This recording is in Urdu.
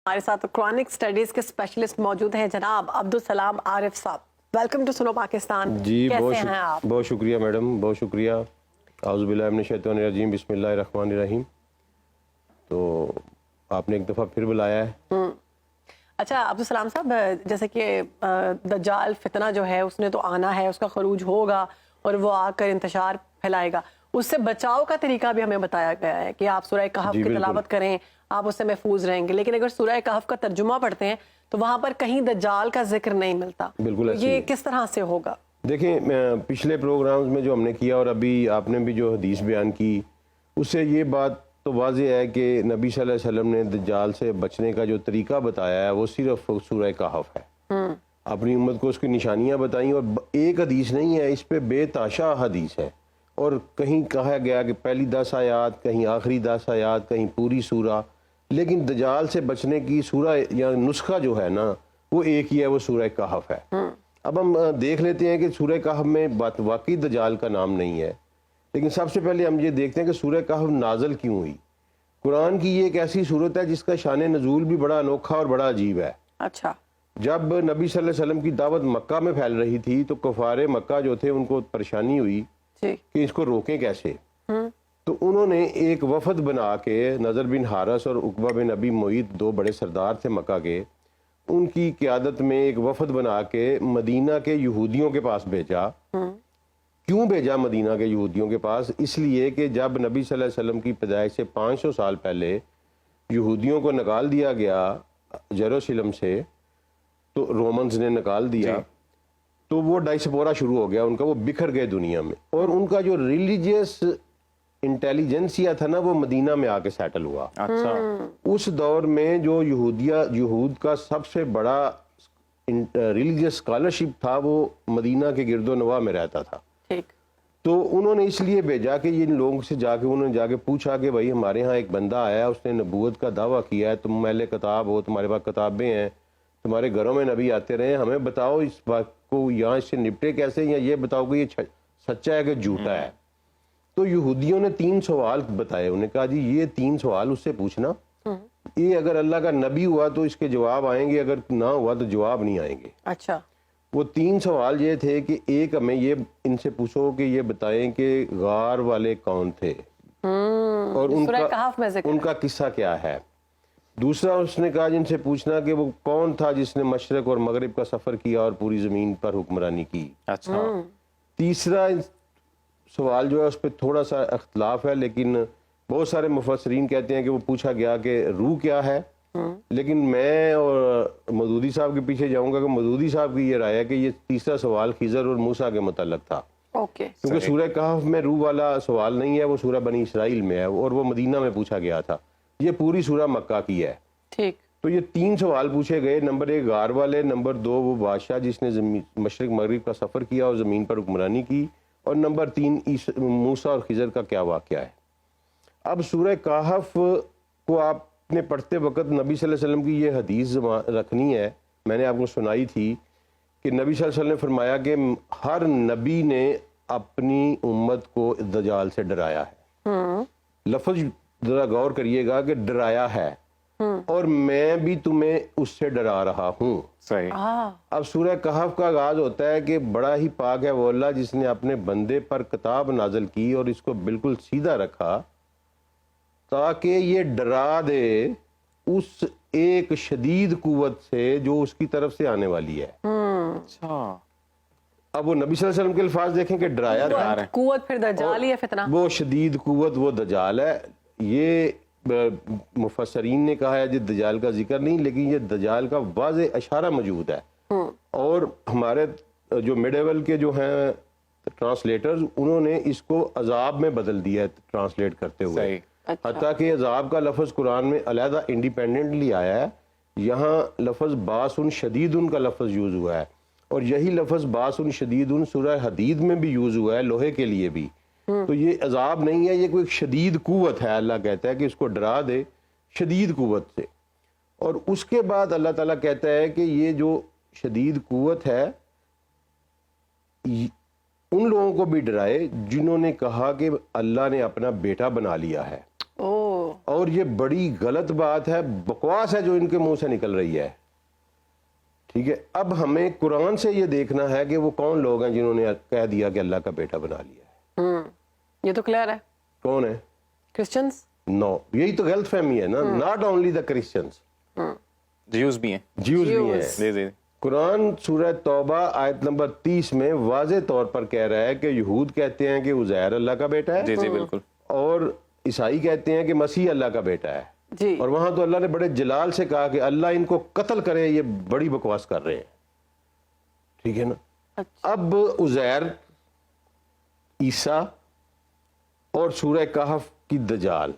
ہمارے ساتھ قرآنک اسٹڈیز کے اسپیشلسٹ موجود ہیں جناب عبدالسلام عارف صاحب. ویلکم ٹو سنو پاکستان. جی کیسے ہیں آپ؟ بہت شکریہ میڈم، بہت شکریہ. اعوذ باللہ من الشیطان الرجیم، بسم اللہ الرحمن الرحیم. تو آپ نے ایک دفعہ پھر بلایا ہے. اچھا عبدالسلام صاحب، جیسے کہ دجال فتنہ جو ہے اس نے تو آنا ہے، اس کا خروج ہوگا اور وہ آ کر انتشار پھیلائے گا. اس سے بچاؤ کا طریقہ بھی ہمیں بتایا گیا ہے کہ آپ سورہ کہف کی تلاوت کریں، آپ اس سے محفوظ رہیں گے. لیکن اگر سورہ کہف کا ترجمہ پڑھتے ہیں تو وہاں پر کہیں دجال کا ذکر نہیں ملتا. بالکل. یہ کس طرح سے ہوگا؟ دیکھیں، پچھلے پروگرامز میں جو ہم نے کیا اور ابھی آپ نے بھی جو حدیث بیان کی، اس سے یہ بات تو واضح ہے کہ نبی صلی اللہ علیہ وسلم نے دجال سے بچنے کا جو طریقہ بتایا ہے وہ صرف سورہ کہف ہے. اپنی امت کو اس کی نشانیاں بتائیں، اور ایک حدیث نہیں ہے، اس پہ بے تحاشا حدیث ہے. اور کہیں کہا گیا کہ پہلی 10 آیات، کہیں آخری 10 آیات، کہیں پوری سورہ. لیکن دجال سے بچنے کی سورہ یا نسخہ جو ہے نا وہ ایک ہی ہے، وہ سورہ کہف ہے. اب ہم دیکھ لیتے ہیں کہ سورہ کہف میں واقعی دجال کا نام نہیں ہے. لیکن سب سے پہلے ہم یہ دیکھتے ہیں کہ سورہ کہف نازل کیوں ہوئی. قرآن کی یہ ایک ایسی صورت ہے جس کا شان نزول بھی بڑا انوکھا اور بڑا عجیب ہے. اچھا. جب نبی صلی اللہ علیہ وسلم کی دعوت مکہ میں پھیل رہی تھی تو کفار مکہ جو تھے ان کو پریشانی ہوئی کہ اس کو روکیں کیسے. تو انہوں نے ایک وفد بنا کے نضر بن حارث اور عقبہ بن ابی معیط، 2 بڑے سردار تھے مکہ کے، ان کی قیادت میں ایک وفد بنا کے مدینہ کے یہودیوں کے پاس بھیجا. کیوں بھیجا مدینہ کے یہودیوں کے پاس؟ اس لیے کہ جب نبی صلی اللہ علیہ وسلم کی پیدائش سے 500 سال پہلے یہودیوں کو نکال دیا گیا یروشلم سے، تو رومنز نے نکال دیا، تو وہ ڈائسپورا شروع ہو گیا ان کا، وہ بکھر گئے دنیا میں. اور ان کا جو ریلیجیس انٹیلیجنسیا تھا نا وہ مدینہ میں آ کے سیٹل ہوا. اچھا. اس دور میں جو یہود کا سب سے بڑا ریلیجیس اسکالرشپ تھا وہ مدینہ کے گرد و نواح میں رہتا تھا. تو انہوں نے اس لیے بھیجا کہ ان لوگوں سے انہوں نے جا کے پوچھا کہ بھائی ہمارے ہاں ایک بندہ آیا، اس نے نبوت کا دعویٰ کیا ہے، تم اہل کتاب ہو، تمہارے پاس کتابیں ہیں، تمہارے گھروں میں نبی آتے رہے، ہمیں بتاؤ اس بات کو یہاں اس سے نپٹے کیسے، یا یہ بتاؤ کہ یہ سچا ہے کہ جھوٹا ہے. تو یہودیوں نے 3 سوال بتائے. انہوں نے کہا جی یہ 3 سوال اس سے پوچھنا، یہ اگر اللہ کا نبی ہوا تو اس کے جواب آئیں گے، اگر نہ ہوا تو جواب نہیں آئیں گے. اچھا. وہ 3 سوال یہ تھے کہ ایک ہمیں یہ ان سے پوچھو کہ یہ بتائیں کہ غار والے کون تھے اور ان کا قصہ کیا ہے. دوسرا اس نے کہا جن سے پوچھنا کہ وہ کون تھا جس نے مشرق اور مغرب کا سفر کیا اور پوری زمین پر حکمرانی کی. اچھا. تیسرا سوال جو ہے اس پہ تھوڑا سا اختلاف ہے، لیکن بہت سارے مفسرین کہتے ہیں کہ وہ پوچھا گیا کہ روح کیا ہے. لیکن میں اور مودودی صاحب کے پیچھے جاؤں گا کہ مودودی صاحب کی یہ رائے ہے کہ یہ تیسرا سوال خضر اور موسیٰ کے متعلق تھا. کیونکہ سورہ کہف میں روح والا سوال نہیں ہے، وہ سورہ بنی اسرائیل میں ہے اور وہ مدینہ میں پوچھا گیا تھا. یہ پوری سورہ مکہ کی ہے. تو یہ 3 سوال پوچھے گئے. نمبر 1 غار والے، نمبر 2 وہ بادشاہ جس نے مشرق مغرب کا سفر کیا اور زمین پر حکمرانی کی، اور نمبر 3 موسیٰ اور خضر کا کیا واقعہ ہے. اب سورہ کہف کو آپ نے پڑھتے وقت نبی صلی اللہ علیہ وسلم کی یہ حدیث رکھنی ہے. میں نے آپ کو سنائی تھی کہ نبی صلی اللہ علیہ وسلم نے فرمایا کہ ہر نبی نے اپنی امت کو دجال سے ڈرایا ہے. لفظ ذرا غور کریے گا کہ ڈرایا ہے، اور میں بھی تمہیں اس سے ڈرا رہا ہوں. صحیح. اب سورہ کہف کا آغاز ہوتا ہے کہ بڑا ہی پاک ہے وہ اللہ جس نے اپنے بندے پر کتاب نازل کی اور اس کو بالکل سیدھا رکھا تاکہ یہ ڈرا دے اس ایک شدید قوت سے جو اس کی طرف سے آنے والی ہے. اچھا. اب وہ نبی صلی اللہ علیہ وسلم کے الفاظ دیکھیں کہ ڈرایا تھا. قوت پھر دجال ہی ہے فتنہ. وہ شدید قوت وہ دجال ہے. یہ مفسرین نے کہا ہے جی دجال کا ذکر نہیں، لیکن یہ دجال کا واضح اشارہ موجود ہے. اور ہمارے جو میڈیول کے جو ہیں ٹرانسلیٹرز، انہوں نے اس کو عذاب میں بدل دیا ہے ٹرانسلیٹ کرتے ہوئے. حتیٰ کہ عذاب کا لفظ قرآن میں علیحدہ انڈیپینڈنٹلی آیا ہے. یہاں لفظ باسن شدیدن کا لفظ یوز ہوا ہے، اور یہی لفظ باسن شدیدن سورہ حدید میں بھی یوز ہوا ہے لوہے کے لیے بھی. تو یہ عذاب نہیں ہے، یہ کوئی شدید قوت ہے. اللہ کہتا ہے کہ اس کو ڈرا دے شدید قوت سے. اور اس کے بعد اللہ تعالیٰ کہتا ہے کہ یہ جو شدید قوت ہے ان لوگوں کو بھی ڈرائے جنہوں نے کہا کہ اللہ نے اپنا بیٹا بنا لیا ہے. اور یہ بڑی غلط بات ہے, بکواس ہے جو ان کے منہ سے نکل رہی ہے. ٹھیک ہے, اب ہمیں قرآن سے یہ دیکھنا ہے کہ وہ کون لوگ ہیں جنہوں نے کہہ دیا کہ اللہ کا بیٹا بنا لیا ہے. یہ تو کلیئر ہے, کون ہے؟ کرسچنز. نو, یہی تو غلط فہمی ہے نا. Not only the Christians, Jews بھی ہیں. جیوز بھی ہیں. جی جی. قرآن سورہ توبہ آیت نمبر 30 میں واضح طور پر کہہ رہا ہے کہ یہود کہتے ہیں کہ عزیر اللہ کا بیٹا ہے, جی جی بالکل, اور عیسائی کہتے ہیں کہ مسیح اللہ کا بیٹا ہے. جی, اور وہاں تو اللہ نے بڑے جلال سے کہا کہ اللہ ان کو قتل کرے, یہ بڑی بکواس کر رہے ہیں. ٹھیک ہے نا. اب عزیر, عیسیٰ اور سورہ کہف کی دجال,